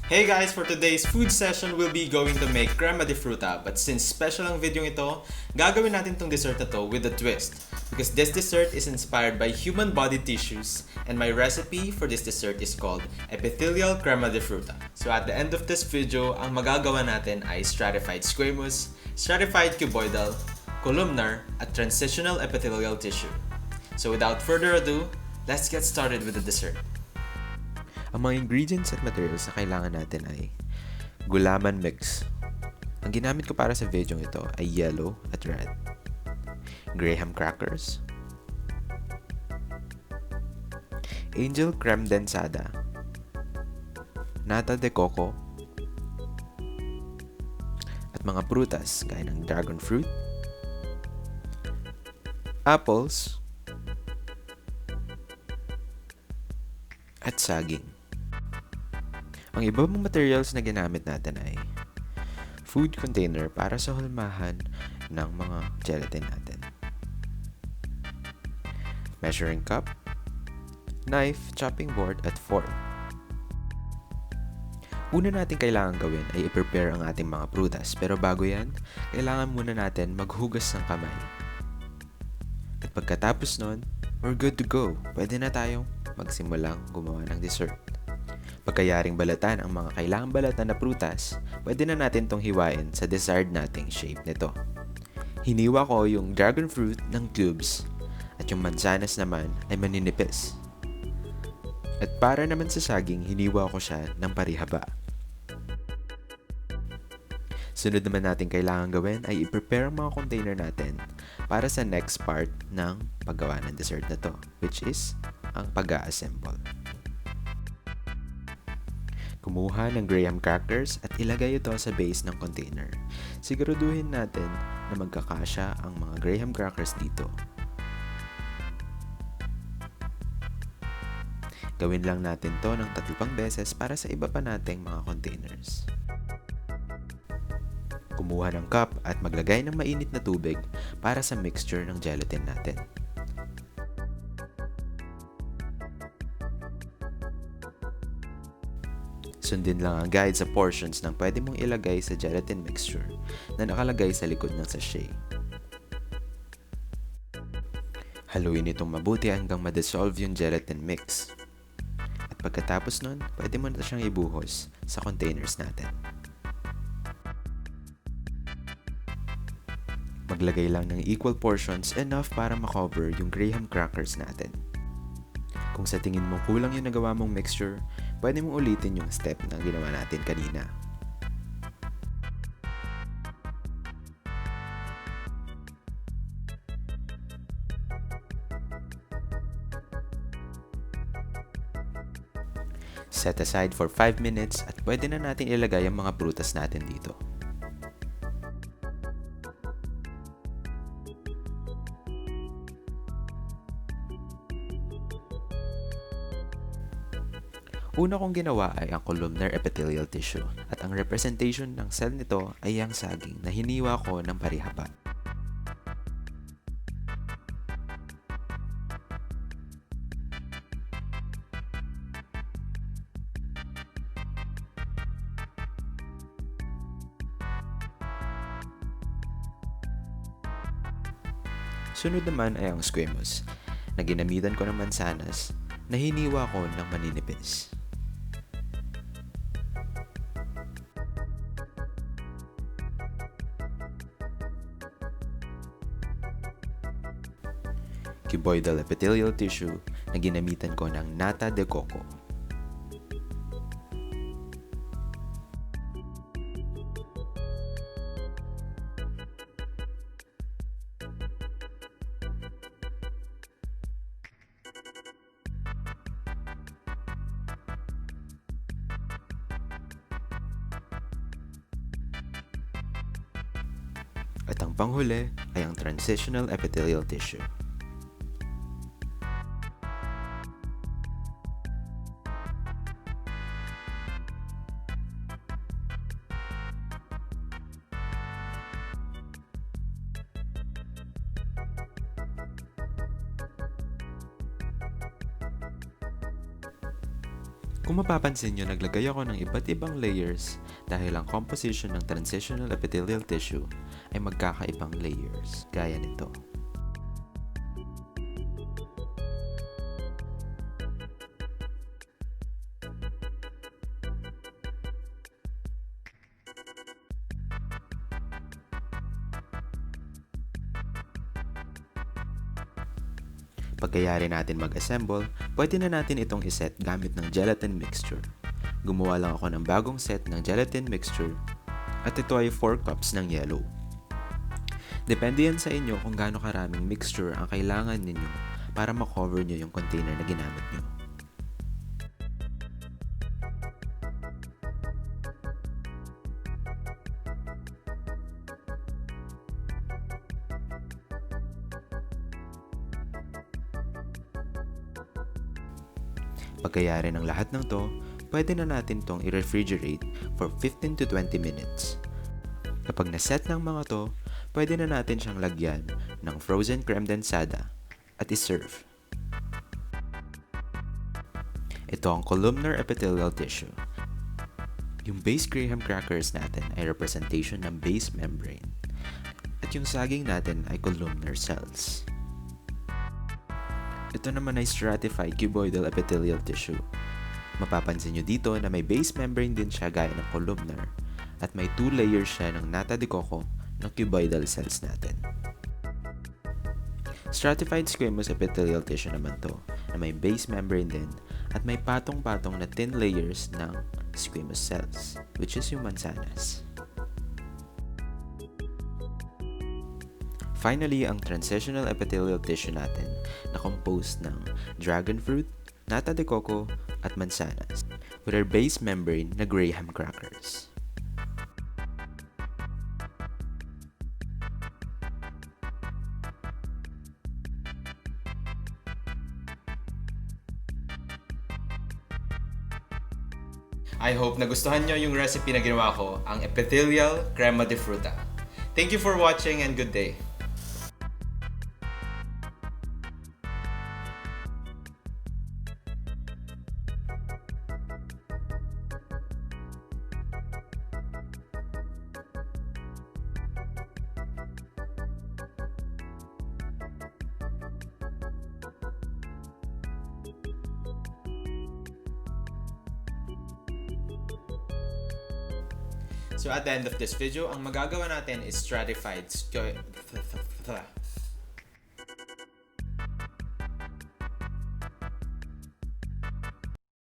Hey guys, for today's food session, we'll be going to make crema de fruta. But since special ang video ito, gagawin natin tong dessert na to with a twist. Because this dessert is inspired by human body tissues, and my recipe for this dessert is called Epithelial Crema de Fruta. So at the end of this video, ang magagawa natin ay stratified squamous, stratified cuboidal, columnar, at transitional epithelial tissue. So without further ado, let's get started with the dessert. Ang mga ingredients at materials na kailangan natin ay gulaman mix. Ang ginamit ko para sa video ito ay yellow at red. Graham crackers. Angel creme densada. Nata de coco. At mga prutas gaya ng dragon fruit, apples, at saging. Ang iba pang materials na ginamit natin ay food container para sa hulmahan ng mga gelatin natin, measuring cup, knife, chopping board, at fork. Una natin kailangan gawin ay i-prepare ang ating mga prutas, pero bago yan, kailangan muna natin maghugas ng kamay. At pagkatapos nun, we're good to go. Pwede na tayong magsimulang gumawa ng dessert. Pagkayaring balatan ang mga kailangang balatan na prutas, pwede na natin tong hiwain sa desired nating shape nito. Hiniwa ko yung dragon fruit ng cubes at yung mansanas naman ay maninipis. At para naman sa saging, hiniwa ko siya ng parihaba. Sunod naman natin kailangan gawin ay i-prepare ang mga container natin para sa next part ng paggawa ng dessert na to, which is ang pag-a-assemble. Kumuha ng graham crackers at ilagay ito sa base ng container. Siguraduhin natin na magkakasya ang mga graham crackers dito. Gawin lang natin to ng 3 beses para sa iba pa nating mga containers. Kumuha ng cup at maglagay ng mainit na tubig para sa mixture ng gelatin natin. Sundin lang ang guide sa portions ng pwede mong ilagay sa gelatin mixture na nakalagay sa likod ng sachet. Haluin itong mabuti hanggang ma-dissolve yung gelatin mix. At pagkatapos nun, pwede mo na siyang ibuhos sa containers natin. Maglagay lang ng equal portions, enough para makover yung graham crackers natin. Kung sa tingin mo kulang yung nagawa mong mixture, pwede mong ulitin yung step na ginawa natin kanina. Set aside for 5 minutes at pwede na natin ilagay ang mga prutas natin dito. Una kong ginawa ay ang columnar epithelial tissue at ang representation ng cell nito ay ang saging na hiniwa ko ng parihaba. Sunod naman ay ang squamous na ginamitan ko ng mansanas na hiniwa ko ng maninipis. Cuboidal epithelial tissue na ginamitan ko ng nata de coco. At ang panghuli ay ang transitional epithelial tissue. Kung mapapansin nyo, naglagay ako ng iba't ibang layers dahil ang composition ng transitional epithelial tissue ay magkakaibang layers, gaya nito. Pagkayari natin mag-assemble, pwede na natin itong iset gamit ng gelatin mixture. Gumawa lang ako ng bagong set ng gelatin mixture at ito ay 4 cups ng yellow. Depende yan sa inyo kung gaano karaming mixture ang kailangan ninyo para makover nyo yung container na ginamit nyo. Pagkayari ng lahat ng to, pwede na natin tong i-refrigerate for 15 to 20 minutes. Kapag naset ng mga to, pwede na natin siyang lagyan ng frozen creme densada at iserve. Ito ang columnar epithelial tissue. Yung base graham crackers natin ay representation ng base membrane. At yung saging natin ay columnar cells. Ito naman ay stratified cuboidal epithelial tissue. Mapapansin nyo dito na may base membrane din siya gaya ng columnar at may 2 layers siya ng nata de coco ng cuboidal cells natin. Stratified squamous epithelial tissue naman to na may base membrane din at may patong-patong na thin layers ng squamous cells, which is yung mansanas. Finally, ang transitional epithelial tissue natin na composed ng dragon fruit, nata de coco, at mansanas with our base membrane na graham crackers. I hope nagustuhan nyo yung recipe na ginawa ko, ang Epithelial Crema de Fruta. Thank you for watching and good day! So at the end of this video, ang magagawa natin is stratified